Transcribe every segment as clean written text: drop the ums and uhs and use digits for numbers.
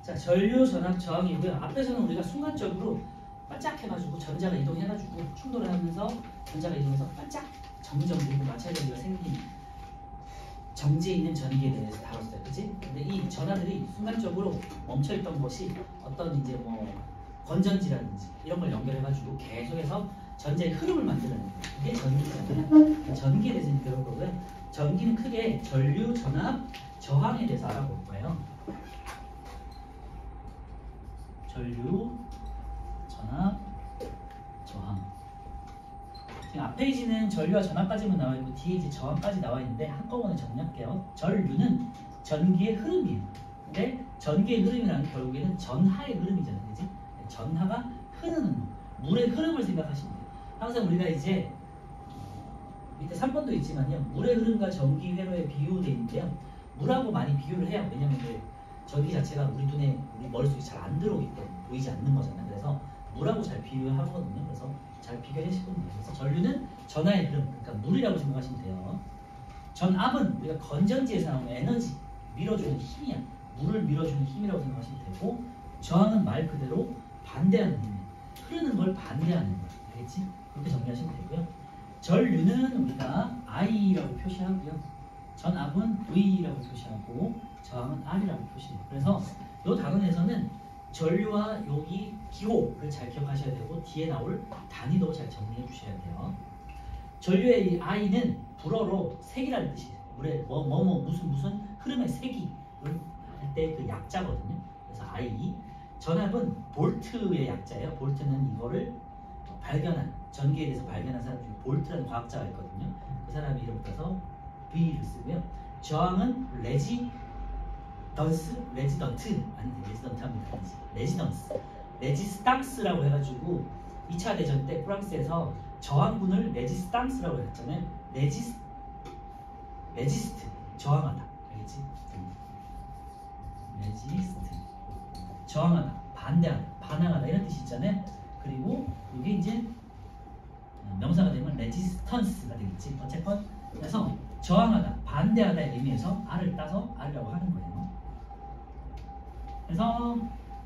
자, 전류 전압 저항이고요. 앞에서는 우리가 순간적으로 반짝해가지고 전자가 이동해가지고 충돌을 하면서 전자가 이동해서 반짝 점점 그리고 마찰전기가 생긴 정지에 있는 전기에 대해서 다뤘어요. 그치? 근데 이 전하들이 순간적으로 멈춰있던 것이 어떤 이제 뭐 건전지라든지 이런 걸 연결해가지고 계속해서 전자의 흐름을 만들어내는 거예요. 그게 전기잖아요. 전기에 대해서 이제 배울 거고요. 전기는 크게 전류, 전압, 저항에 대해서 알아볼 거예요. 전류, 전압, 저항. 지금 앞 페이지는 전류와 전압까지만 나와 있고 뒤에 이제 저항까지 나와 있는데 한꺼번에 정리할게요. 전류는 전기의 흐름이에요. 근데 전기의 흐름이라는 게 결국에는 전하의 흐름이잖아요, 그지? 전하가 흐르는 물의 흐름을 생각하시면 돼요. 항상 우리가 이제 밑에 3번도 있지만요, 물의 흐름과 전기 회로에 비유되어 있는데요. 물하고 많이 비유를 해요. 왜냐면 전기 자체가 우리 눈에, 우리 머릿속에 잘 안 들어오기 때문에 보이지 않는 거잖아요. 그래서 물하고 잘 비유하거든요. 그래서 잘 비교하시면 돼요. 그래서 전류는 전하의 흐름, 그러니까 물이라고 생각하시면 돼요. 전압은 우리가 건전지에서 나오는 에너지, 밀어주는 힘이야. 물을 밀어주는 힘이라고 생각하시면 되고, 저항은 말 그대로 반대하는 힘이에요. 흐르는 걸 반대하는 거예요. 알겠지? 그렇게 정리하시면 되고요. 전류는 우리가 I라고 표시하고요. 전압은 V라고 표시하고 저항은 R이라고 표시해요. 그래서 이 단원에서는 전류와 여기 기호를 잘 기억하셔야 되고 뒤에 나올 단위도 잘 정리해 주셔야 돼요. 전류의 이 I는 불어로 색이라는 뜻이에요. 물에 무슨 흐름의 색이 할 때 그 약자거든요. 그래서 I. 전압은 볼트의 약자예요. 볼트는 이거를 발견한, 전기에 대해서 발견한 사람 중에 볼트라는 과학자가 있거든요. 그 사람이 이름 따서 V를 쓰고요. 저항은 레지스탕스라고 해가지고 2차 대전 때 프랑스에서 저항군을 레지스탕스라고 했잖아요. 레지스트 저항하다, 알겠지? 레지스트 저항하다, 반대하다, 반항하다 이런 뜻이 있잖아요. 그리고 이게 이제 명사가 되면 레지스턴스가 되겠지. 어쨌건 그래서 저항하다, 반대하다의 의미에서 R을 따서 R이라고 하는 거예요. 그래서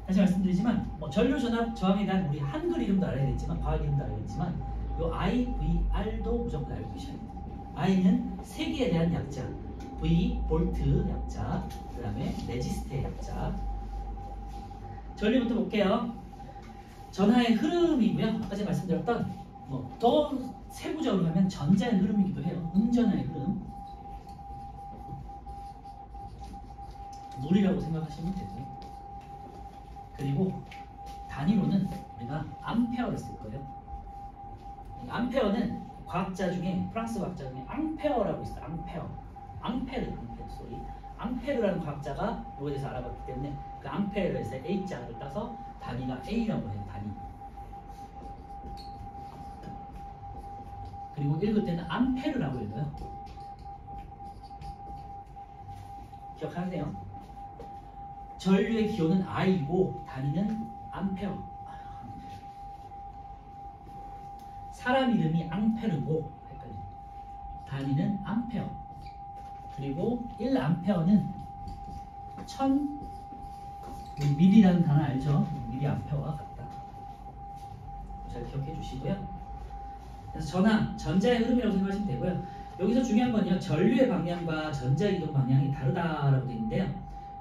다시 말씀드리지만 뭐 전류, 전압, 저항에 대한 우리 한글 이름도 알아야겠지만 과학 이름도 알아야겠지만 요 I, V, R도 무조건 알고 계셔야 돼요. I는 세기에 대한 약자, V, 볼트 약자, 그 다음에 레지스트의 약자. 전류부터 볼게요. 전하의 흐름이고요. 아까 제가 말씀드렸던 뭐 더 세부적으로 하면 전자의 흐름이기도 해요. 음전하의 흐름. 물이라고 생각하시면 되고요. 그리고 단위로는 우리가 암페어를 쓸 거예요. 암페어는 과학자 중에, 프랑스 과학자 중에 앙페어라고 있어요. 앙페르 소리. 앙페르라는 과학자가 이거에 대해서 알아봤기 때문에 그 앙페르에서 A자를 따서 단위가 A라고 해요. 단위. 그리고 읽을 때는 암페르라고 읽어요. 기억하세요. 전류의 기호는 I고 단위는 암페어. 사람 이름이 앙페르고 단위는 암페어. 그리고 1암페어는 1000 밀리라는 단어 알죠? 밀리 암페어와 같다. 잘 기억해 주시고요. 그래서 전하, 전자의 흐름이라고 생각하시면 되고요. 여기서 중요한 건요, 전류의 방향과 전자 이동 방향이 다르다라고 되어 있는데요.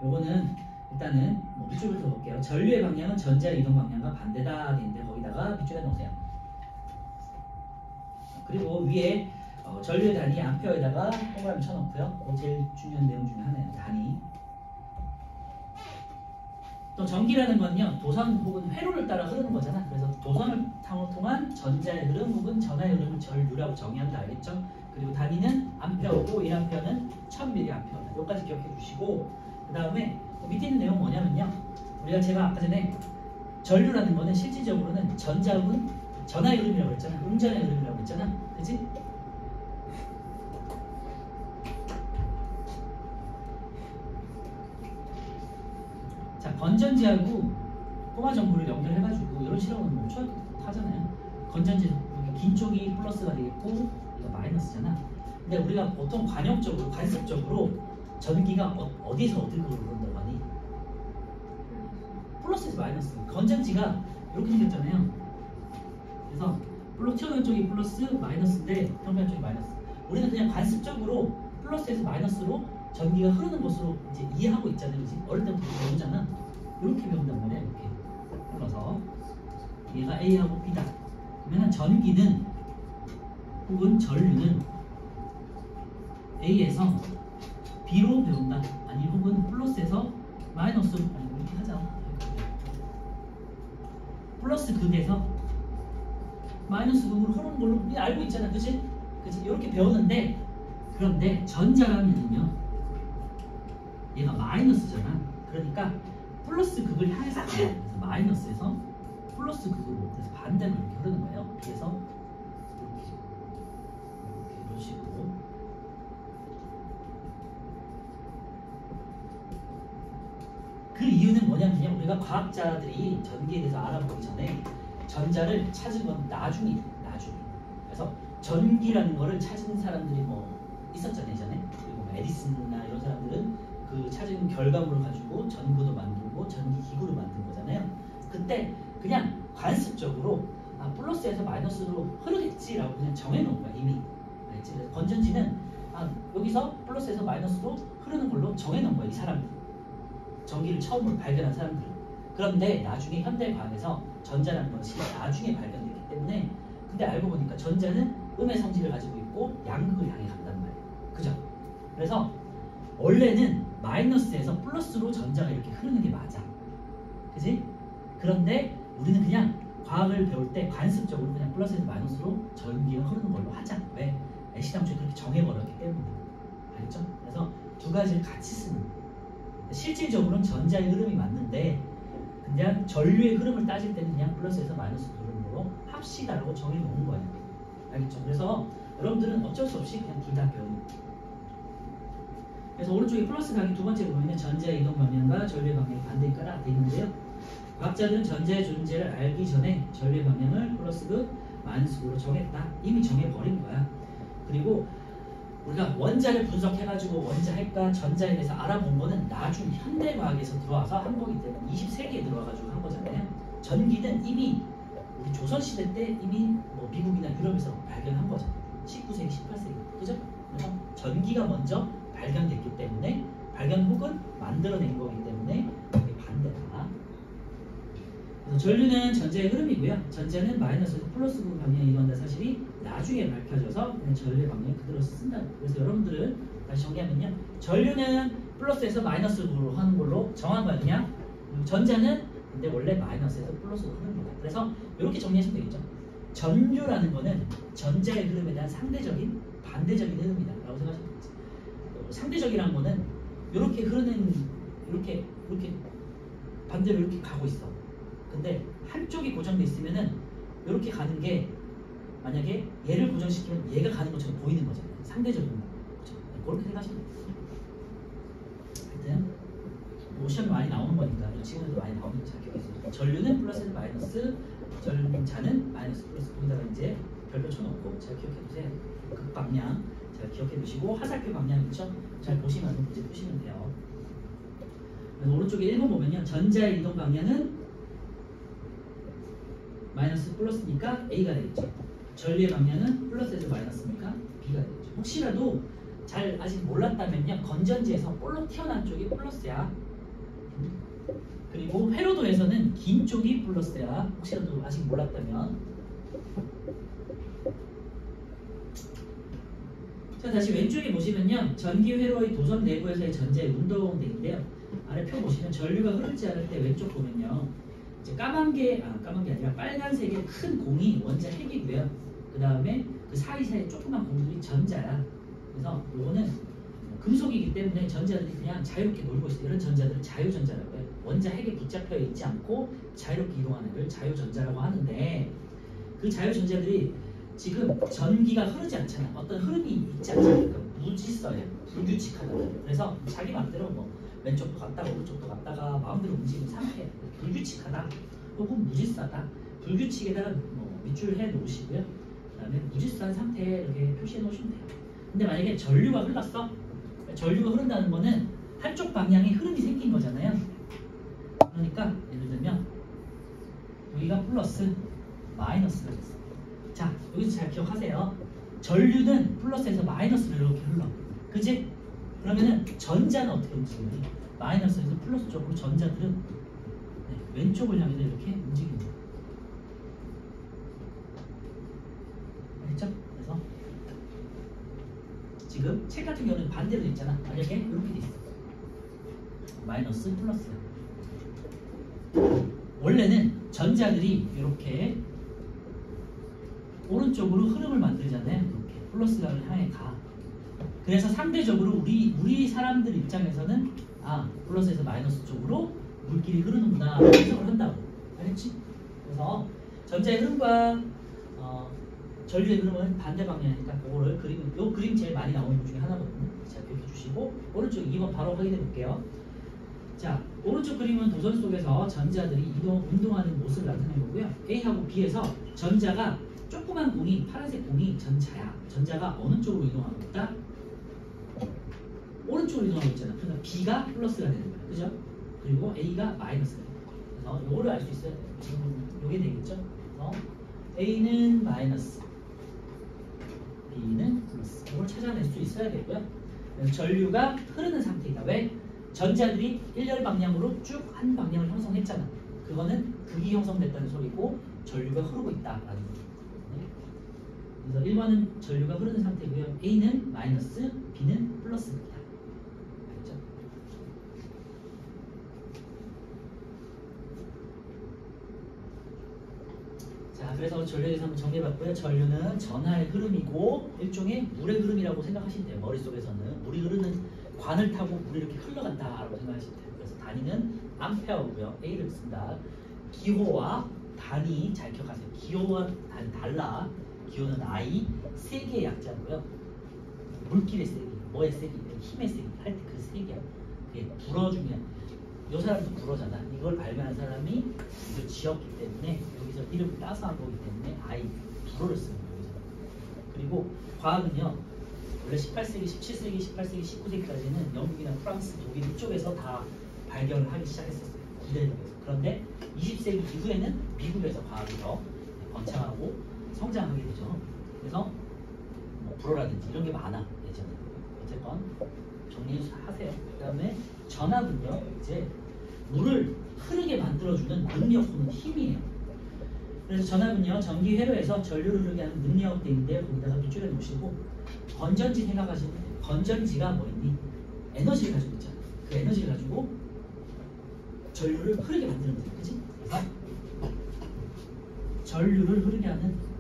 요거는 일단은 뭐 밑줄부터 볼게요. 전류의 방향은 전자의 이동 방향과 반대다 되어 있는데 거기다가 밑줄에 놓으세요. 그리고 위에 전류의 단위 암페어에다가 동그라미 쳐놓고요. 제일 중요한 내용 중에 하나예요. 단위. 또 전기라는 건요, 도선 혹은 회로를 따라 흐르는 거잖아. 그래서 도선을 통한 전자의 흐름 혹은 전하의 흐름을 전류라고 정의한다. 알겠죠? 그리고 단위는 암페어고 1암페어는 1000mA다. 여기까지 기억해 주시고, 그 다음에 밑에 있는 내용 뭐냐면요, 제가 아까 전에 전류라는 거는 실질적으로는 전자음은 전하의 흐름이라고 했잖아. 음전의 흐름이라고 했잖아. 그치? 자, 건전지하고 꼬마 전구를 연결해가지고 이런 실험은 뭐 하잖아요. 건전지 긴 쪽이 플러스가 되겠고 이거 마이너스잖아. 근데 우리가 보통 관용적으로, 관습적으로 전기가 어디서 어디로 흐른다고 하니? 플러스에서 마이너스. 건전지가 이렇게 생겼잖아요. 그래서 튀어나온 쪽이 플러스, 마이너스인데 평면 쪽이 마이너스. 우리는 그냥 관습적으로 플러스에서 마이너스로 전기가 흐르는 것으로 이제 이해하고 있잖아요. 그치? 어릴 때부터 배우잖아. 이렇게 배운단 말이야. 이렇게 불러서 얘가 A하고 B다. 그러면 전기는 혹은 전류는 A에서 B로 배운다. 아니 혹은 플러스에서 마이너스로, 아니 이렇게 하자. 플러스 극에서 마이너스 극으로 흐르는 걸로 우리 알고 있잖아. 그치? 그치? 이렇게 배웠는데, 그런데 전자라면요 얘가 마이너스잖아. 그러니까 플러스 극을 향해서 가요. 그래서 마이너스에서 플러스 극으로, 그래서 반대로 이렇게 흐르는 거예요. 그래서 이렇게 이런 식으로. 그 이유는 뭐냐면요, 우리가 과학자들이 전기에 대해서 알아보기 전에 전자를 찾은 건 나중에. 그래서 전기라는 거를 찾은 사람들이 뭐 있었잖아요, 예전에. 그리고 에디슨이나 이런 사람들은 그 찾은 결과물을 가지고 전구도 만들고 전기 기구를 만든 거잖아요. 그때 그냥 관습적으로 플러스에서 마이너스로 흐르겠지라고 그냥 정해놓은 거야, 이미. 알겠지? 그래서 건전지는 여기서 플러스에서 마이너스로 흐르는 걸로 정해놓은 거야, 이 사람들. 전기를 처음으로 발견한 사람들은. 그런데 나중에 현대과학에서 전자라는 것이 나중에 발견됐기 때문에, 근데 알고 보니까 전자는 음의 성질을 가지고 있고 양극을 향해 간단 말이에요. 그죠? 그래서 원래는 마이너스에서 플러스로 전자가 이렇게 흐르는 게 맞아. 그지? 그런데 우리는 그냥 과학을 배울 때 관습적으로 그냥 플러스에서 마이너스로 전기가 흐르는 걸로 하자. 왜? 애시당초에 그렇게 정해버렸기 때문에. 알겠죠? 그래서 두 가지를 같이 쓰는 거예요. 실질적으로는 전자의 흐름이 맞는데, 그냥 전류의 흐름을 따질 때는 그냥 플러스에서 마이너스로 흐르는 걸로 합시다라고 정해놓은 거예요. 알겠죠? 그래서 여러분들은 어쩔 수 없이 그냥 둘 다 배우는 거예요. 그래서 오른쪽에 플러스 각이 두 번째 보면 전자의 이동 방향과 전류의 방향이 반대에 따라 되어 있는데요. 과학자들은 전자의 존재를 알기 전에 전류의 방향을 플러스극, 마이너스극으로 정했다. 이미 정해버린 거야. 그리고 우리가 원자를 분석해가지고 원자 핵과 전자에 대해서 알아본 거는 나중 현대과학에서 들어와서 한 거기 때문에 20세기에 들어와가지고 한 거잖아요. 전기는 이미 우리 조선시대 때 이미 뭐 미국이나 유럽에서 발견한 거죠. 19세기, 18세기. 그죠? 그래서 전기가 먼저 발견됐기 때문에, 발견 혹은 만들어낸 거기 때문에 이게 반대다. 그래서 전류는 전자의 흐름이고요. 전자는 마이너스에서 플러스로 방향이 이동한다는 사실이 나중에 밝혀져서 그냥 전류의 방향을 그대로 쓴다. 그래서 여러분들은 다시 정리하면요, 전류는 플러스에서 마이너스로 하는 걸로 정한 거 아니냐? 전자는 근데 원래 마이너스에서 플러스로 흐르는 거다. 그래서 이렇게 정리하시면 되겠죠. 전류라는 거는 전자의 흐름에 대한 상대적인, 반대적인 흐름이다 라고 생각하시면 되겠죠. 상대적이라는 거는 이렇게 흐르는, 이렇게 반대로 이렇게 가고 있어. 근데 한쪽이 고정돼 있으면은 이렇게 가는 게, 만약에 얘를 고정시키면 얘가 가는 것처럼 보이는 거잖아요. 상대적인 거. 그렇죠? 그렇게 생각하시면 돼요. 하여튼 뭐 시험에 많이 나오는 거니까, 지금도 많이 나오는 거 잘 기억해주세요. 전류는 플러스에서 마이너스, 전자는 마이너스 플러스. 거기다가 이제 별표 쳐놓고 잘 기억해두세요. 극방향 잘 기억해두시고, 화살표 방향 있죠? 잘 보시면서 문제 푸시면 돼요. 그래서 오른쪽에 1번 보면요, 전자의 이동 방향은 마이너스 플러스니까 A가 되겠죠. 전류의 방향은 플러스에서 마이너스니까 B가 되겠죠. 혹시라도 잘 아직 몰랐다면요, 건전지에서 볼록 튀어나온 쪽이 플러스야. 그리고 회로도에서는 긴 쪽이 플러스야. 혹시라도 아직 몰랐다면. 자, 다시 왼쪽에 보시면요, 전기 회로의 도선 내부에서의 전자의 운동대인데요. 아래 표 보시면 전류가 흐르지 않을 때 왼쪽 보면요, 이제 까만 게 아니라 빨간색의 큰 공이 원자 핵이고요. 그 다음에 그 사이사이 조그만 공들이 전자야. 그래서 요거는 금속이기 때문에 전자들이 그냥 자유롭게 놀고 있어요. 이런 전자들은 자유전자라고 해요. 원자 핵에 붙잡혀 있지 않고 자유롭게 이동하는 걸 자유전자라고 하는데, 그 자유전자들이 지금 전기가 흐르지 않잖아. 어떤 흐름이 있지 않잖아. 그러니까 무질서예요. 불규칙하다. 그래서 자기 마음대로 뭐 왼쪽도 갔다가 오른쪽도 갔다가 마음대로 움직이는 상태예요. 불규칙하다 혹은 무질서다. 불규칙에다가 뭐 밑줄 해 놓으시고요. 그 다음에 무질서한 상태에 이렇게 표시해 놓으시면 돼요. 근데 만약에 전류가 흘렀어. 전류가 흐른다는 거는 한쪽 방향에 흐름이 생긴 거잖아요. 그러니까 예를 들면 여기가 플러스, 마이너스가 됐어. 자, 여기서 잘 기억하세요. 전류는 플러스에서 마이너스로 이렇게 흘러. 그지? 그러면은 전자는 어떻게 움직이니? 마이너스에서 플러스 쪽으로 전자들은 왼쪽을 향해서 이렇게 움직입니다. 알겠죠? 그래서 지금 책 같은 경우는 반대로 돼 있잖아. 만약에 이렇게 돼 있어. 마이너스, 플러스. 원래는 전자들이 이렇게 오른쪽으로 흐름을 만들잖아요. 이렇게 플러스를 향해 가. 그래서 상대적으로 우리 사람들 입장에서는 플러스에서 마이너스 쪽으로 물길이 흐르는구나 해석을 한다고. 알겠지? 그래서 전자의 흐름과 전류의 흐름은 반대 방향이니까 그거를 그리면 요 그림 제일 많이 나오는 것 중에 하나거든요. 자, 기억해 주시고 오른쪽 2번 바로 확인해 볼게요. 자, 오른쪽 그림은 도선 속에서 전자들이 운동하는 모습을 나타낸 거고요. A하고 B에서 전자가 조그만 공이 파란색 공이 전자야. 전자가 어느 쪽으로 이동하고 있다? 오른쪽으로 이동하고 있잖아. 그러니까 B가 플러스가 되는 거야. 그죠? 그리고 A가 마이너스가 되는 거야. 그래서 요거를 알 수 있어야 돼요. 지금 요게 되겠죠? 그래서 A는 마이너스, B는 플러스. 이걸 찾아낼 수 있어야 되고요. 그래서 전류가 흐르는 상태이다. 왜? 전자들이 일렬 방향으로 쭉 한 방향을 형성했잖아. 그거는 극이 형성됐다는 소리고 전류가 흐르고 있다라는 거죠. 그래서 1번은 전류가 흐르는 상태고요. A는 마이너스, B는 플러스입니다. 알겠죠? 자, 그래서 전류에 대해서 한번 정리해봤고요. 전류는 전하의 흐름이고 일종의 물의 흐름이라고 생각하시면 돼요. 머릿속에서는 물이 흐르는 관을 타고 물이 이렇게 흘러간다라고 생각하시면 돼요. 그래서 단위는 암페어고요. A를 쓴다. 기호와 단위 잘 기억하세요. 기호와 단위 달라. 기호는 I, 세기의 약자고요. 물길의 세기, 뭐의 세기, 힘의 세기, 할 때 그 세기야. 그게 불어 중에 이 사람도 불어잖아. 이걸 발명한 사람이 이걸 지었기 때문에 여기서 이름을 따서 한 거기 때문에 I, 불어를 쓰는 거죠. 그리고 과학은요. 원래 18세기, 17세기, 18세기, 19세기까지는 영국이나 프랑스, 독일 이쪽에서 다 발견을 하기 시작했었어요. 구대에서. 그런데 20세기 이후에는 미국에서 과학이 더 번창하고 성장하게 되죠. 그래서 뭐 불어라든지 이런 게 많아 예전에. 어쨌건 정리하세요. 그 다음에 전압은요. 이제 물을 흐르게 만들어주는 능력 또는 힘이에요. 그래서 전압은요. 전기 회로에서 전류를 흐르게 하는 능력대인데 거기다가 또 줄여놓으시고 건전지 생각하시면 돼요. 건전지가 뭐 있니? 에너지를 가지고 있잖아. 그 에너지를 가지고 전류를 흐르게 만드는 거죠. 그치? 그래서 전류를 흐르게 하는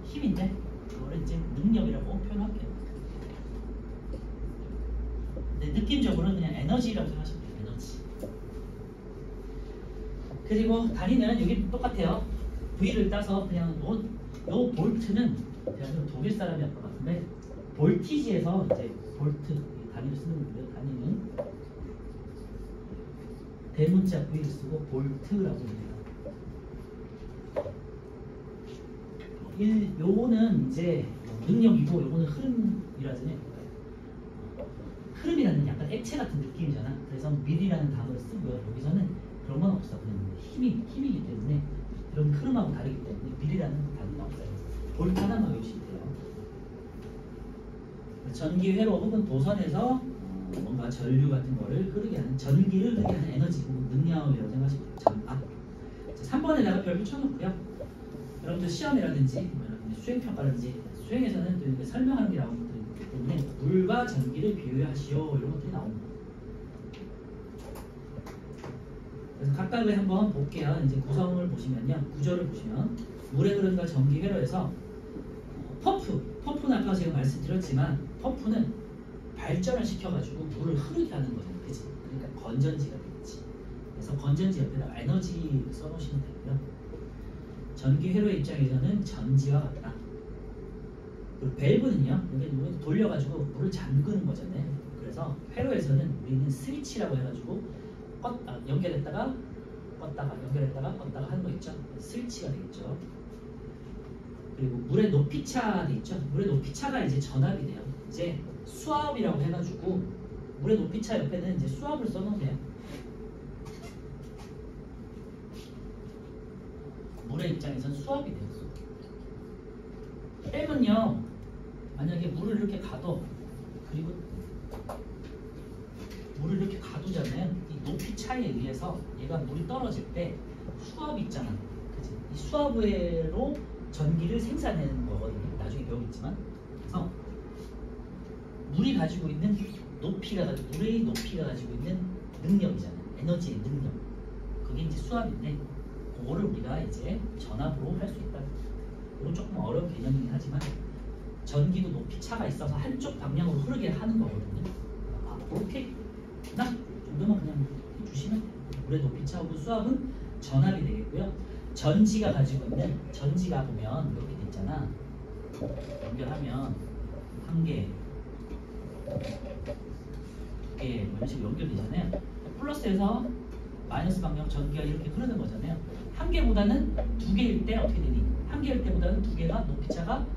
힘인데 그거를 이제 능력이라고 표현할게요. 근데 느낌적으로는 그냥 에너지라고 생각하시면 돼요. 에너지. 그리고 단위는 여기 똑같아요. V를 따서 그냥 요 볼트는 그냥 독일 사람이었던 것 같은데 볼티지에서 이제 볼트 단위를 쓰는 건데요. 단위는 대문자 V를 쓰고 볼트라고 합니다. 요거는 이제 능력이고 요거는 흐름이라잖아요. 흐름이라는 약간 액체 같은 느낌이잖아. 그래서 밀이라는 단어를 쓰고요. 여기서는 그런 건 없어. 그냥 힘이기 때문에 이런 흐름하고 다르기 때문에 밀이라는 단어가 없어요. 볼트 하나만 외우시면 돼요. 전기 회로 혹은 도선에서 뭔가 전류 같은 거를 흐르게 하는 전기를 흐르게 하는 에너지 혹은 능력이라고 생각하시면 돼요. 전압. 3번에다가 별 붙여놓고요. 여러분들 시험이라든지 수행평가라든지 수행에서는 또 이렇게 설명하는 게 나오기 때문에 물과 전기를 비유하시오 이런 것들이 나옵니다. 그래서 각각을 한번 볼게요. 이제 구성을 보시면요. 구조를 보시면 물의 흐름과 전기 회로에서 펌프는 아까 제가 말씀드렸지만 펌프는 발전을 시켜가지고 물을 흐르게 하는 거죠. 그치? 그러니까 건전지가 되겠지. 그래서 건전지 옆에다 에너지 써놓으시면 되고요. 전기 회로의 입장에서는 전지와 같다. 그리고 밸브는요. 여기 돌려가지고 물을 잠그는 거잖아요. 그래서 회로에서는 우리는 스위치라고 해가지고 연결했다가 껐다가 연결했다가 껐다가 하는 거 있죠. 스위치가 되겠죠. 그리고 물의 높이차가 있죠. 물의 높이차가 이제 전압이 돼요. 이제 수압이라고 해가지고 물의 높이차 옆에는 이제 수압을 써놓으세요. 물의 입장에선 수압이 돼요. 댐은요, 만약에 물을 이렇게 가둬, 그리고 물을 이렇게 가두잖아요. 이 높이 차에 의해서 얘가 물이 떨어질 때 수압이 있잖아. 그치? 이 수압으로 전기를 생산하는 거거든요. 나중에 배우겠지만. 그래서 물이 가지고 있는 물의 높이가 가지고 있는 능력이잖아요. 에너지의 능력. 그게 이제 수압인데, 그거를 우리가 이제 전압으로 할 수 있다. 이건 조금 어려운 개념이긴 하지만 전기도 높이 차가 있어서 한쪽 방향으로 흐르게 하는 거거든요. 그렇게 정도만 그냥 해주시면 돼요. 물의 높이 차하고 수압은 전압이 되겠고요. 전지가 가지고 있는, 전지가 보면 이렇게 돼 있잖아. 연결하면 한 개, 두 개, 이런 식으로 연결되잖아요. 플러스에서 마이너스 방향 전기가 이렇게 흐르는 거잖아요. 한 개보다는 두 개일 때 어떻게 되니? 한 개일 때보다는 두 개가 높이차가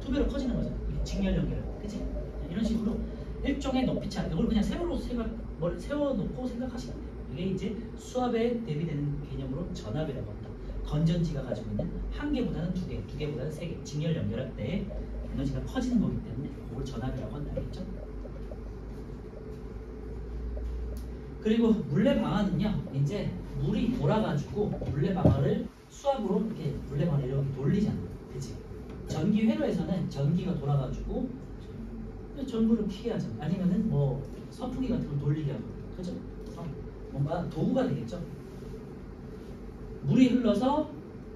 두 배로 커지는 거잖아. 이게 직렬 연결, 그치? 이런 식으로 일종의 높이차, 이걸 그냥 세워놓고 생각하시면 돼요. 이게 이제 수압에 대비되는 개념으로 전압이라고 한다. 건전지가 가지고 있는 한 개보다는 두 개, 두 개보다는 세 개, 직렬 연결할 때 에너지가 커지는 거기 때문에 그걸 전압이라고 한다. 알겠죠? 그리고 물레방아는요, 이제 물이 돌아가지고 물레방아를 수압으로 이렇게 물레방아를 이렇게 돌리잖아. 그치? 전기 회로에서는 전기가 돌아가지고 전구를 켜게 하죠. 아니면은 뭐 선풍기 같은 걸 돌리게 하고, 그죠? 뭔가 도구가 되겠죠. 물이 흘러서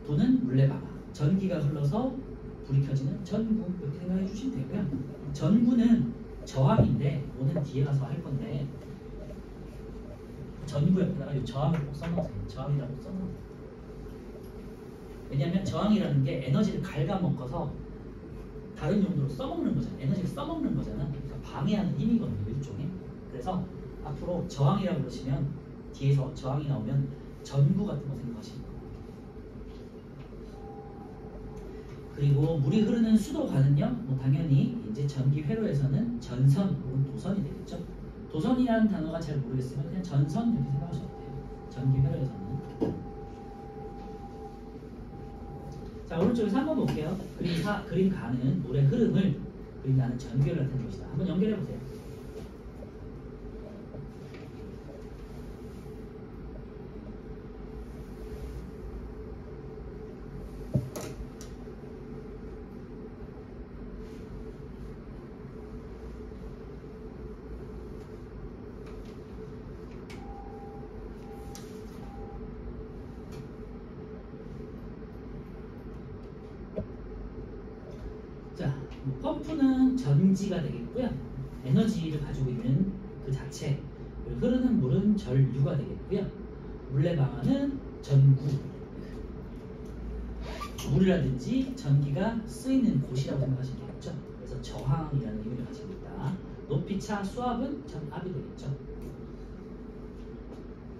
도는 물레방아, 전기가 흘러서 불이 켜지는 전구, 이렇게 생각해 주시면 되고요. 전구는 저항인데, 오늘 뒤에 가서 할 건데 전구 옆에다가 이 저항을 꼭 써놓으세요. 저항이라고 써놓으세요. 왜냐하면 저항이라는 게 에너지를 갉아먹어서 다른 용도로 써먹는 거잖아. 에너지를 써먹는 거잖아. 그러니까 방해하는 힘이거든요. 일종의. 그래서 앞으로 저항이라고 그러시면 뒤에서 저항이 나오면 전구 같은 거 생각하시면 돼요. 그리고 물이 흐르는 수도관은요, 뭐 당연히 이제 전기 회로에서는 전선 혹은 도선이 되겠죠. 도선이라는 단어가 잘 모르겠으면 그냥 전선 이렇게 생각하셔도 돼요. 전기 회로에서는. 자, 오른쪽에서 한번 볼게요. 그림 가는 물의 흐름을 그린다는 전교를 나타내는 것이다. 한번 연결해 보세요. 자, 펌프는 전지가 되겠고요. 에너지를 가지고 있는 그 자체, 흐르는 물은 전류가 되겠고요. 물레방아는 전구, 물이라든지 전기가 쓰이는 곳이라고 생각하시면 되겠죠. 그래서 저항이라는 의미를 가지고 있다. 높이차, 수압은 전압이 되겠죠.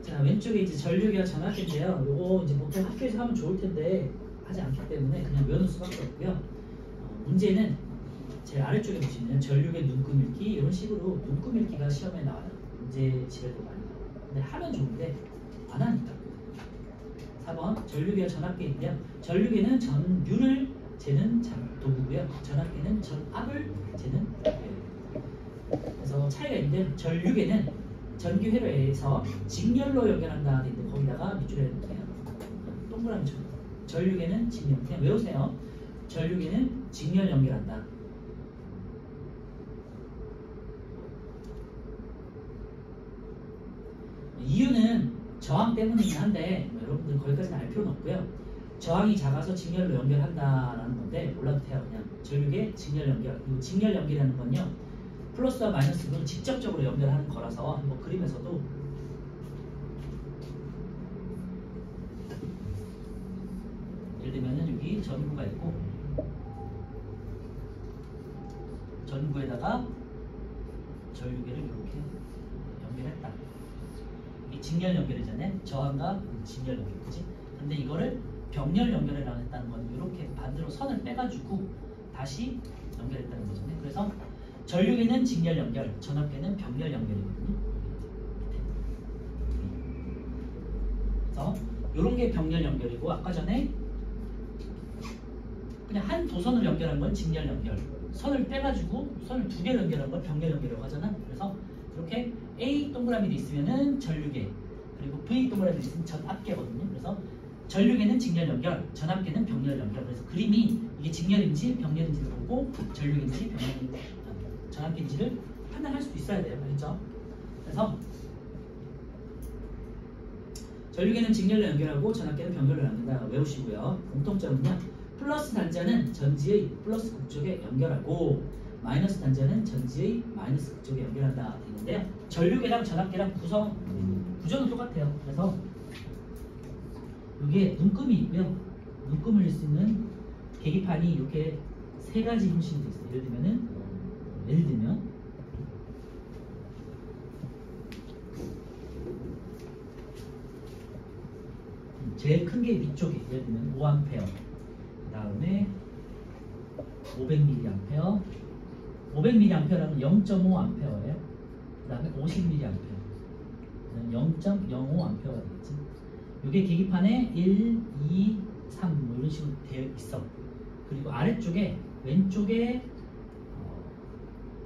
자, 왼쪽에 이제 전류기와 전압기인데요. 요거 이제 보통 학교에서 하면 좋을 텐데 하지 않기 때문에 그냥 외우는 수밖에 없고요. 문제는 제일 아래쪽에 보시면 전류의 눈금읽기 이런 식으로 눈금읽기가 시험에 나와요. 문제 집에도 많이 나와요. 근데 하면 좋은데 안 하니까. 4번 전류계와 전압계인데요. 전류계는 전류를 재는 도구고요. 전압계는 전압을 재는 도구예요. 그래서 차이가 있는데 전류계는 전기 회로에서 직렬로 연결한다 되는데 거기다가 밑줄에 그냥 동그라미 쳐. 전류계는 직렬. 그냥 외우세요. 전류계는 직렬 연결한다. 이유는 저항 때문이긴 한데 뭐 여러분들 거기까지는 알 필요는 없고요. 저항이 작아서 직렬로 연결한다라는 건데 몰라도 돼요. 그냥 전류계 직렬 연결. 그리고 직렬 연결이라는 건요, 플러스와 마이너스로 직접적으로 연결하는 거라서 뭐 그림에서도 예를 들면 여기 전구가 있고 전구에다가 전류계를 이렇게 연결했다. 이 직렬 연결이잖아요. 저항과 직렬 연결, 그지? 근데 이거를 병렬 연결이라고 했다는 건 이렇게 이렇게 반대로 선을 빼가지고 다시 연결했다는 거잖아요. 그래서 전류계는 직렬 연결, 전압계는 병렬 연결이거든요. 그래서 이런 게 병렬 연결이고 아까 전에 그냥 한 도선을 연결한 건 직렬 연결, 선을 빼가지고 선을 두 개를 연결한 걸 병렬 연결이라고 하잖아. 그래서 이렇게 A 동그라미도 있으면은 전류계, 그리고 V 동그라미도 있으면 전압계거든요. 그래서 전류계는 직렬 연결, 전압계는 병렬 연결. 그래서 그림이 이게 직렬인지 병렬인지를 보고 전류계인지 병렬인지 전압계인지를 판단할 수도 있어야 돼요. 알겠죠? 그래서 전류계는 직렬로 연결하고 전압계는 병렬로 연결한다. 외우시고요. 공통점은요. 플러스 단자는 전지의 플러스 극쪽에 연결하고 마이너스 단자는 전지의 마이너스 극쪽에 연결한다 되는데요. 전류계랑 전압계랑 구조는 똑같아요. 그래서 여기에 눈금이 있고요. 눈금을 낼 수 있는 계기판이 이렇게 세 가지 형식이 있어요. 예를 들면 제일 큰 게 위쪽에 예를 들면 5A, 그 다음에 500mA, 500mA라는 0.5A예요. 그 다음에 50mA, 0.05A가 되겠지. 이게 계기판에 1, 2, 3 뭐 이런 식으로 되어 있어. 그리고 아래쪽에 왼쪽에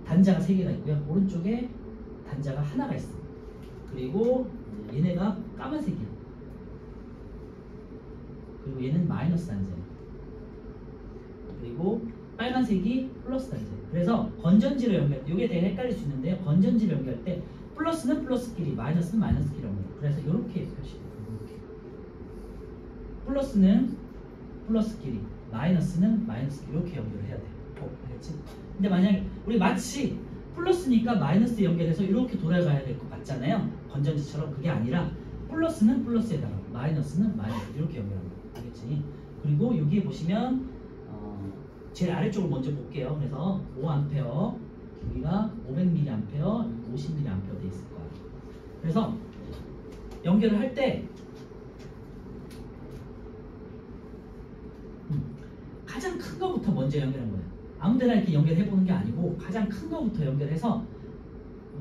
단자가 3개가 있고요. 오른쪽에 단자가 하나가 있어. 그리고 얘네가 까만색이야. 그리고 얘는 마이너스 단자예요. 그리고 빨간색이 플러스 단자예요. 그래서 건전지를 연결, 이게 되게 헷갈릴 수 있는데요. 건전지를 연결할 때 플러스는 플러스끼리, 마이너스는 마이너스끼리 연결해요. 그래서 이렇게 표시해요. 이렇게. 플러스는 플러스끼리, 마이너스는 마이너스끼리 이렇게 연결을 해야 돼요. 알겠지? 근데 만약에 우리 마치 플러스니까 마이너스 연결해서 이렇게 돌아가야 될 것 같잖아요. 건전지처럼. 그게 아니라 플러스는 플러스에다가 마이너스는 마이너스 이렇게 연결합니다. 알겠지? 그리고 여기에 보시면 제일 아래쪽을 먼저 볼게요. 그래서 5A, 여기가 500mA, 50mA 돼 있을 거예요. 그래서 연결을 할 때 가장 큰 거부터 먼저 연결한 거예요. 아무데나 이렇게 연결해 보는 게 아니고 가장 큰 거부터 연결해서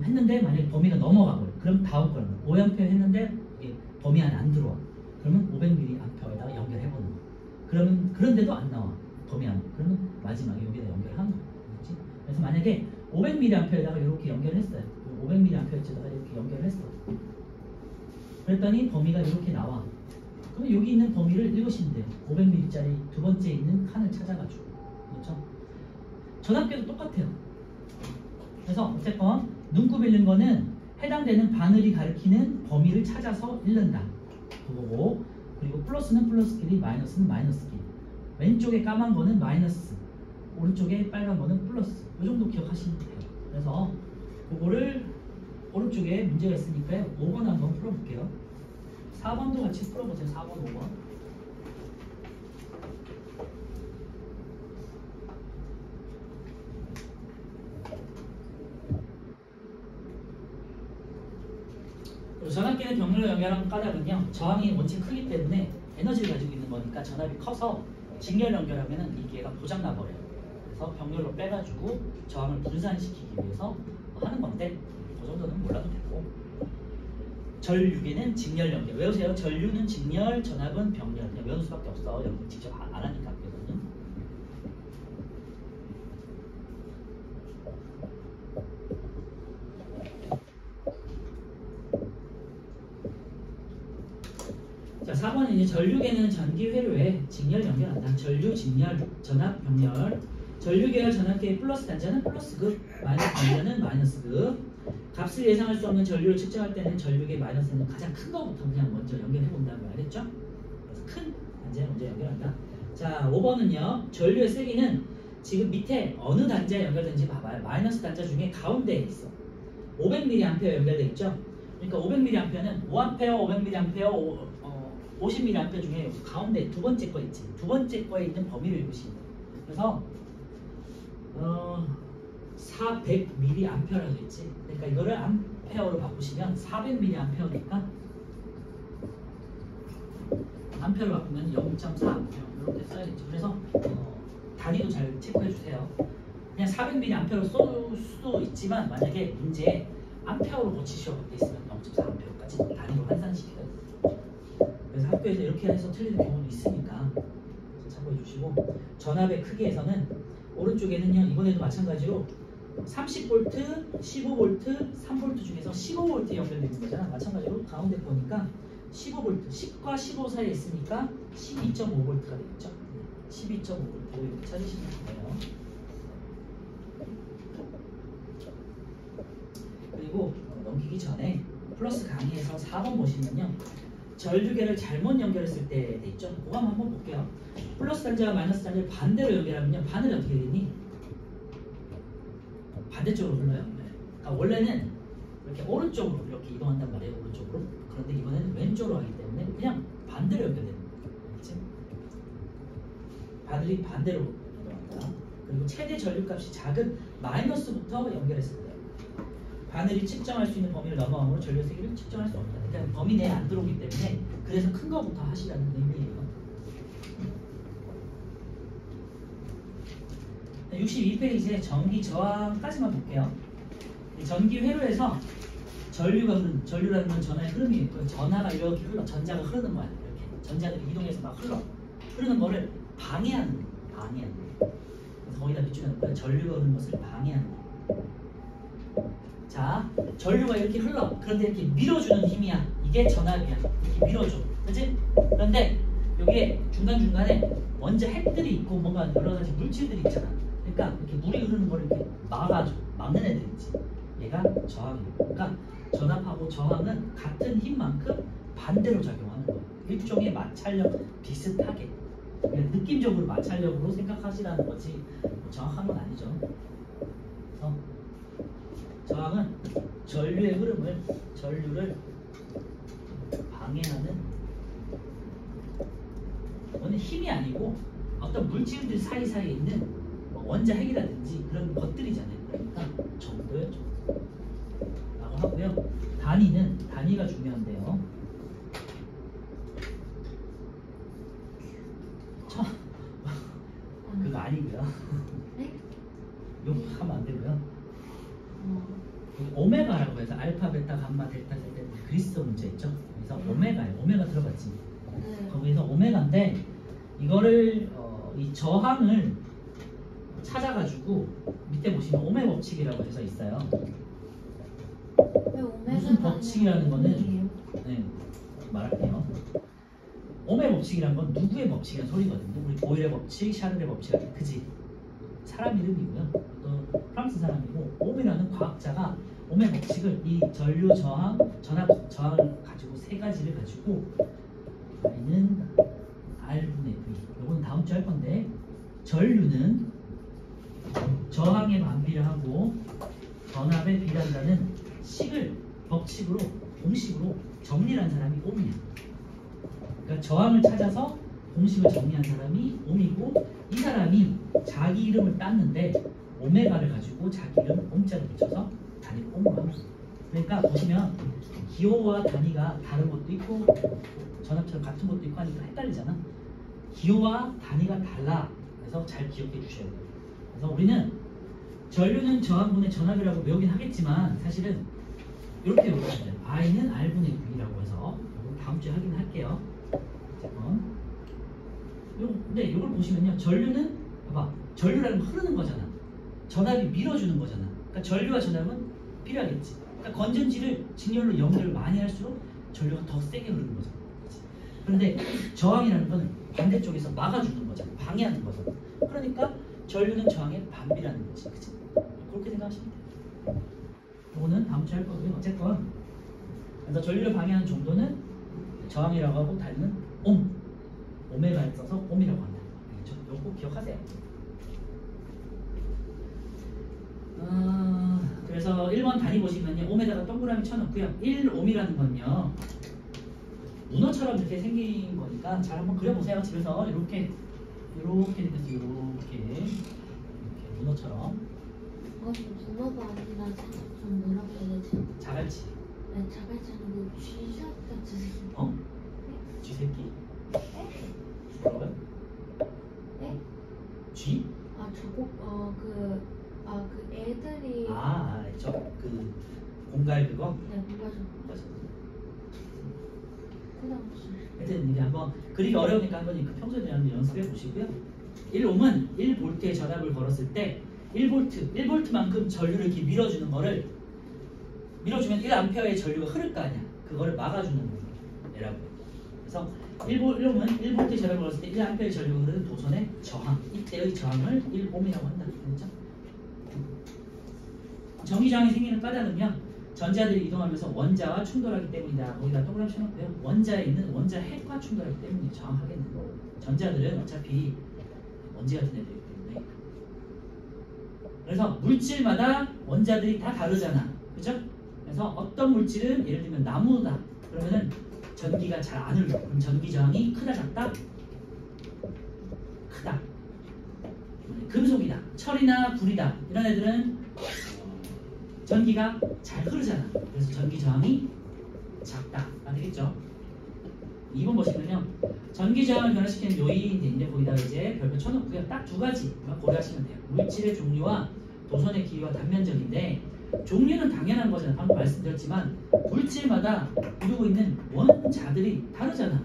했는데 만약에 범위가 넘어가 버려. 그럼 다음 거는 5A 했는데 이게 범위 안에 안 들어와. 그러면 500mA에다가 연결해 보는 거예요. 그러면 그런데도 안 나와. 범위 안에. 그러면 마지막에 여기다 연결하는 거예요. 그렇지? 그래서 만약에 500mA에다가 이렇게 연결했어요. 500mA에다가 이렇게 연결했어. 그랬더니 범위가 이렇게 나와. 그럼 여기 있는 범위를 읽으시면 돼요. 500mA짜리 두 번째 있는 칸을 찾아가지고. 그렇죠? 전압계도 똑같아요. 그래서 어쨌건 눈곱 읽는 거는 해당되는 바늘이 가리키는 범위를 찾아서 읽는다. 그거고, 그리고 플러스는 플러스끼리, 마이너스는 마이너스끼리. 왼쪽에 까만 거는 마이너스, 오른쪽에 빨간 거는 플러스. 이 정도 기억하시면 돼요. 그래서 그거를 오른쪽에 문제가 있으니까요. 5번 한번 풀어볼게요. 4번도 같이 풀어보세요. 4번, 5번. 전압계는 병렬로 연결한 까닭은요. 저항이 원체 크기 때문에 에너지를 가지고 있는 거니까 전압이 커서 직렬 연결하면은 이 기계가 고장나 버려요. 그래서 병렬로 빼가지고 저항을 분산시키기 위해서 하는 건데 그 정도는 몰라도 되고. 전류계는 직렬 연결. 외우세요. 전류는 직렬, 전압은 병렬. 그냥 외우는 수밖에 없어. 여러분 직접 안 하니까 그거는. 자, 4번은 이제 전류계는 전기 회로에 직렬 연결한다. 전류, 직렬, 전압, 병렬. 전류계와 전압계의 플러스 단자는 플러스극, 마이너스 단자는 마이너스극. 값을 예상할 수 없는 전류를 측정할 때는 전류계 마이너스는 가장 큰 거부터 그냥 먼저 연결해 본다고 알겠죠? 그래서 큰 단자에 먼저 연결한다. 자, 5번은요. 전류의 세기는 지금 밑에 어느 단자에 연결되는지 봐봐요. 마이너스 단자 중에 가운데에 있어. 500mA 연결돼 있죠? 그러니까 500mA는 5A, 500mA, 50mA 중에 가운데 두 번째 거 있지. 두 번째 거에 있는 범위를 읽으시면 돼요. 그래서 400mA라고 했지. 그러니까 이거를 암페어로 바꾸시면 400mA니까 암페어로 바꾸면 0.4A 이렇게 써야 되죠. 그래서 단위도 잘 체크해 주세요. 그냥 400mAh로 쏠 수도 있지만 만약에 문제에 암페어로 고치시오가 돼 있으면 0.4A까지 단위로 환산시켜요. 그래서 학교에서 이렇게 해서 틀리는 경우도 있으니까 참고해 주시고, 전압의 크기에서는 오른쪽에는요 이번에도 마찬가지로 30V, 15V, 3V 중에서 15V 연결되어 있는 거잖아. 마찬가지로 가운데 보니까 15V, 10과 15 사이에 있으니까 12.5V가 되겠죠. 12.5V 이렇게 찾으시면 돼요. 그리고 넘기기 전에 플러스 강의에서 4번 보시면요, 전류계를 잘못 연결했을 때 돼 있죠. 그거 한번 볼게요. 플러스 단자와 마이너스 단자를 반대로 연결하면요, 바늘이 어떻게 되니? 반대쪽으로 흘러요. 그러니까 원래는 이렇게 오른쪽으로 이렇게 이동한단 말이에요. 오른쪽으로. 그런데 이번에는 왼쪽으로 하기 때문에 그냥 반대로 연결되는 거예요. 그렇지? 바늘이 반대로 이동한다. 그리고 최대 전류값이 작은 마이너스부터 연결했을 때 바늘이 측정할 수 있는 범위를 넘어가므로 전류 세기를 측정할 수 없다. 그러니까 범위 내에 안 들어오기 때문에 그래서 큰 거부터 하시라는 의미예요. 62페이지에 전기 저항까지만 볼게요. 전기 회로에서 전류라는 건 전하의 흐름이 있고, 전하가 이렇게 흘러, 전자가 흐르는 거야. 이렇게 전자들이 이동해서 막 흐르는 거를 방해하는 거예요. 그래서 거기다 밑줄에 놓고 전류가 흐르는 것을 방해하는 거예요. 자, 전류가 이렇게 흘러. 그런데 이렇게 밀어주는 힘이야. 이게 전압이야. 이렇게 밀어줘. 그렇지? 그런데 여기에 중간중간에 먼저 핵들이 있고 뭔가 여러 가지 물질들이 있잖아. 그러니까 이렇게 물이 흐르는 걸 이렇게 막아줘. 막는 애들이 있지. 얘가 저항이에요. 그러니까 전압하고 저항은 같은 힘만큼 반대로 작용하는 거예요. 일종의 마찰력 비슷하게. 그냥 느낌적으로 마찰력으로 생각하시라는 거지 정확한 건 아니죠. 그래서 저항은 전류의 흐름을, 전류를 방해하는 오늘 힘이 아니고 어떤 물질들 사이사이에 있는 원자 핵이라든지 그런 것들이잖아요. 그러니까 정도예요. 정도. 라고 하고요. 단위가 중요한데요. 그거 아니고요. 네? 욕하면 안 되고요. 오메가라고 해서 알파, 베타, 감마, 델타, 델타 그리스 문제 있죠? 그래서 오메가예요. 오메가 들어봤지? 네. 거기서 오메가인데 이거를 이 저항을 찾아가지고 밑에 보시면 오메 법칙이라고 해서 있어요. 왜 무슨 법칙이라는 거는 네, 말할게요. 오메 법칙이란 건 누구의 법칙이란 소리거든요. 우리 보일의 법칙, 샤를의 법칙, 그지? 사람 이름이고요. 또 프랑스 사람이고, 오메라는 과학자가 오메 법칙을 이 전류 저항, 전압 저항을 가지고 세 가지를 가지고 I는 R분의 V. 이건 다음 주에 할 건데, 전류는 저항에 반비를 하고 전압에 비례한다는 식을 법칙으로 공식으로 정리한 사람이 옴이야. 그러니까 저항을 찾아서 공식을 정리한 사람이 옴이고, 이 사람이 자기 이름을 땄는데 오메가를 가지고 자기 이름 옴자를 붙여서 단위를 옴으로 합니다. 그러니까 보시면 기호와 단위가 다른 것도 있고 전압처럼 같은 것도 있고 하니까 헷갈리잖아. 기호와 단위가 달라. 그래서 잘 기억해 주셔야 돼요. 그래서 우리는 전류는 저항분의 전압이라고 외우긴 하겠지만 사실은 이렇게 외우셔야 돼요. I는 R분의 V라고 해서 다음 주에 확인할게요. 근데 이걸 보시면요, 전류는 봐봐, 전류라는 건 흐르는 거잖아. 전압이 밀어주는 거잖아. 그러니까 전류와 전압은 필요하겠지. 그러니까 건전지를 직렬로 연결을 많이 할수록 전류가 더 세게 흐르는 거잖아. 그런데 저항이라는 건 반대쪽에서 막아주는 거잖아. 방해하는 거잖아. 그러니까 전류는 저항에 반비라는 거지. 그치? 그렇게 생각하시면 돼요. 이거는 다음 주에 할 거고요. 어쨌건 그래서 전류를 방해하는 정도는 저항이라고 하고, 단위는 옴. 오메가를 써서 옴이라고 한다. 알겠죠? 이거 꼭 기억하세요. 그래서 1번 단위 보시면요, 옴에다가 동그라미 쳐놓고요. 1옴이라는 건요, 문어처럼 이렇게 생긴 거니까 잘 한번 그려보세요. 집에서 이렇게 생겼어요. 이렇게 문어처럼. 문어가 아니라 좀 뭐라고 해야 되지? 자갈치. 네, 자갈치 아니고 쥐샷 같은. 쥐새끼. 뭐라고요? 그 애들이 그 공갈 그거? 네, 공부하셨 맞아. 고등학생. 하여튼 이제 한번 그리기 어려우니까 한번 그 평소에 한번 연습해 보시고요. 1옴은 1V의 전압을 걸었을 때 1V만큼 전류를 이렇게 밀어주는 거를 밀어주면 1A의 전류가 흐를 거 아니야. 그거를 막아주는 거라고. 그래서 1옴은 1V의 전압을 걸었을 때 1A의 전류가 흐르는 도선의 저항. 이때의 저항을 1옴이라고 한다. 그렇죠? 전기 저항이 생기는 까닭은요. 전자들이 이동하면서 원자와 충돌하기 때문이다. 거기다 동그라미 쳐놓고요. 원자에 있는 원자 핵과 충돌하기 때문에 정확하겠네요. 전자들은 어차피 먼지 같은 애들이기 때문에. 그래서 물질마다 원자들이 다 다르잖아. 그죠? 그래서 어떤 물질은 예를 들면 나무다. 그러면은 전기가 잘 안 흘러. 그럼 전기 저항이 크다 작다? 크다. 금속이다. 철이나 불이다. 이런 애들은 전기가 잘 흐르잖아. 그래서 전기 저항이 작다. 되겠죠? 2번 보시면요. 전기 저항을 변화시키는 요인인데 거기다가 이제 별표 쳐놓고요. 딱 두 가지만 고려하시면 돼요. 물질의 종류와 도선의 길이와 단면적인데 종류는 당연한 거잖아. 방금 말씀드렸지만 물질마다 이루고 있는 원자들이 다르잖아.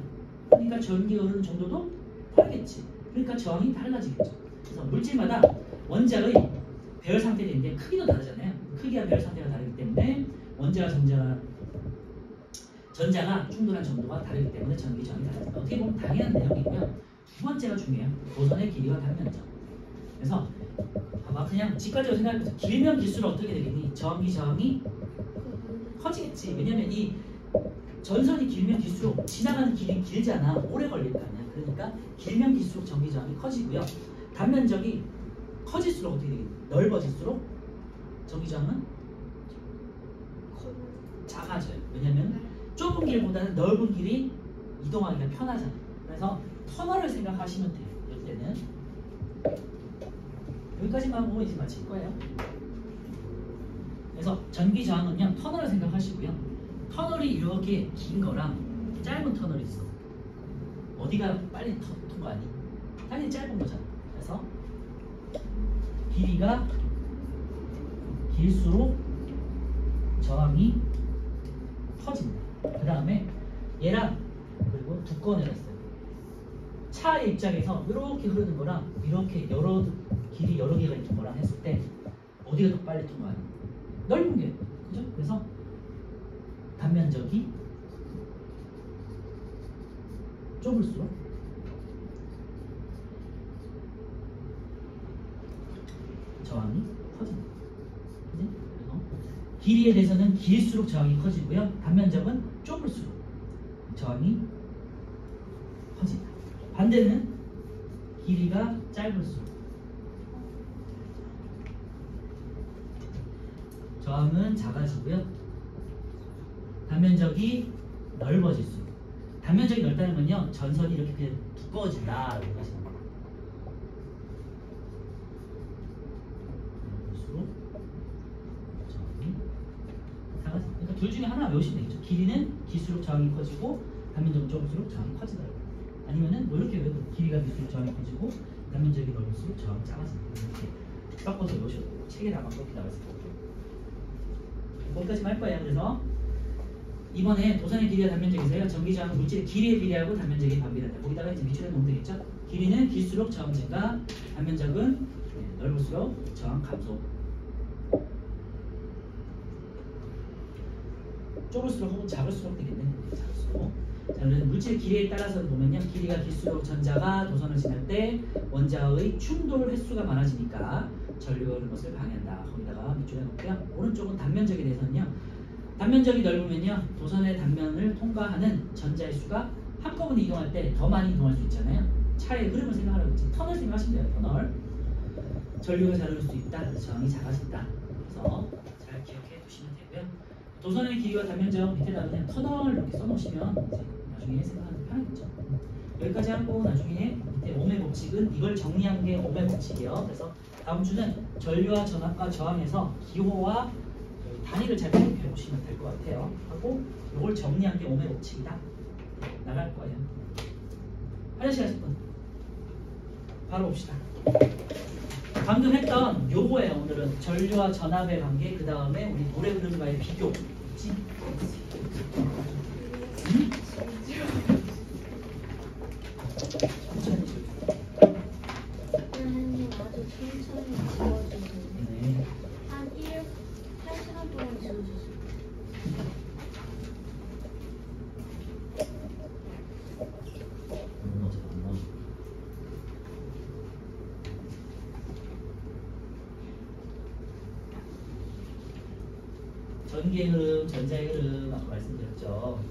그러니까 전기가 흐르는 정도도 다르겠지. 그러니까 저항이 달라지겠죠. 그래서 물질마다 원자의 배열 상태가 있는데 크기도 다르잖아요. 크기와 배열 상태가 다르기 때문에 원자와 전자가 충돌한 정도가 다르기 때문에 전기 저항이 달라집니다. 어떻게 보면 당연한 내용이고요. 두 번째가 중요해요. 도선의 길이와 단면적. 그래서 봐봐 그냥 직관적으로 생각해보세요. 길면 길수록 어떻게 되겠니? 전기 저항이 커지겠지. 왜냐면 이 전선이 길면 길수록 지나가는 길이 길잖아. 오래 걸릴 거 아니야. 그러니까 길면 길수록 전기 저항이 커지고요. 단면적이 커질수록 어떻게 되겠니? 넓어질수록 전기 저항은 작아져요. 왜냐면 좁은 길보다는 넓은 길이 이동하기가 편하잖아요. 그래서 터널을 생각하시면 돼요. 이때는 여기까지만 보고 이제 마칠 거예요. 그래서 전기 저항은요 터널을 생각하시고요. 터널이 이렇게 긴 거랑 짧은 터널이 있어. 어디가 빨리 통과하니? 당연히 짧은 거잖아. 그래서 길이가 길수록 저항이 커진다. 그 다음에 얘랑 그리고 두꺼운 애가 있어요. 차의 입장에서 이렇게 흐르는 거랑 이렇게 길이 여러 개가 있는 거랑 했을 때 어디가 더 빨리 통과하니? 넓은 게. 그죠? 그래서 단면적이 좁을수록 저항이 커진다. 그지? 그래서 길이에 대해서는 길수록 저항이 커지고요. 단면적은 좁을수록 저항이 커진다. 반대는 길이가 짧을수록 저항은 작아지고요. 단면적이 넓어질수록. 단면적이 넓다는 건요. 전선이 이렇게 그냥 두꺼워진다. 이렇게 하시는 거예요. 넓을수록 저항이 작아진다. 그러니까 둘 중에 하나 외우시면 되겠죠. 길이는 길수록 저항이 커지고 단면적은 좁을수록 저항이 커진다. 아니면은 뭐 이렇게 외워도 길이가 길수록 저항이 커지고 단면적이 넓을수록 저항이 작아진다. 이렇게 바꿔서 외우셔도 책에다가 그렇게 나와 있을 거예요. 거기까지만 할 거예요. 그래서 이번에 도선의 길이와 단면적에서요. 전기 저항은 물질의 길이에 비례하고 단면적이 반비례한다. 거기다가 이제 밑줄에 놓으면 되겠죠. 길이는 길수록 저항 증가, 단면적은 넓을수록 저항 감소. 좁을수록 혹은 작을수록 되겠네. 작을수록. 자, 물질의 길이에 따라서 보면요. 길이가 길수록 전자가 도선을 지날 때 원자의 충돌 횟수가 많아지니까 전류가 흐르는 것을 방해한다. 거기다가 밑줄에 놓고요. 오른쪽은 단면적에 대해서는요. 단면적이 넓으면요. 도선의 단면을 통과하는 전자의 수가 한꺼번에 이동할 때 더 많이 이동할 수 있잖아요. 차의 흐름을 생각하라고 했지. 터널 생각하시면 돼요. 터널. 전류가 잘 흐를 수 있다. 그래서 저항이 작아진다. 그래서 잘 기억해 두시면 되고요. 도선의 길이와 단면적 밑에다 그냥 터널 이렇게 써놓으시면 이제 나중에 생각하는 게 편하겠죠. 여기까지 하고 나중에 밑에 옴의 법칙은 이걸 정리한 게 옴의 법칙이에요. 그래서 다음 주는 전류와 전압과 저항에서 기호와 단위를 잘 기억해 보시면 될 것 같아요. 하고 이걸 정리한 게 옴의 법칙이다. 나갈 거예요. 화장실 가실 분 바로 봅시다. 방금 했던 요거예요. 오늘은 전류와 전압의 관계, 그 다음에 우리 노래 흐름과의 비교. 그치? 응? 천천히 선생님 아주 천천히 지워주세요. 네. 한 8시간 동안 지워주세요. 안 넣어줘, 안 넣어줘. 전기의 흐름, 전자의 흐름 아까 말씀드렸죠.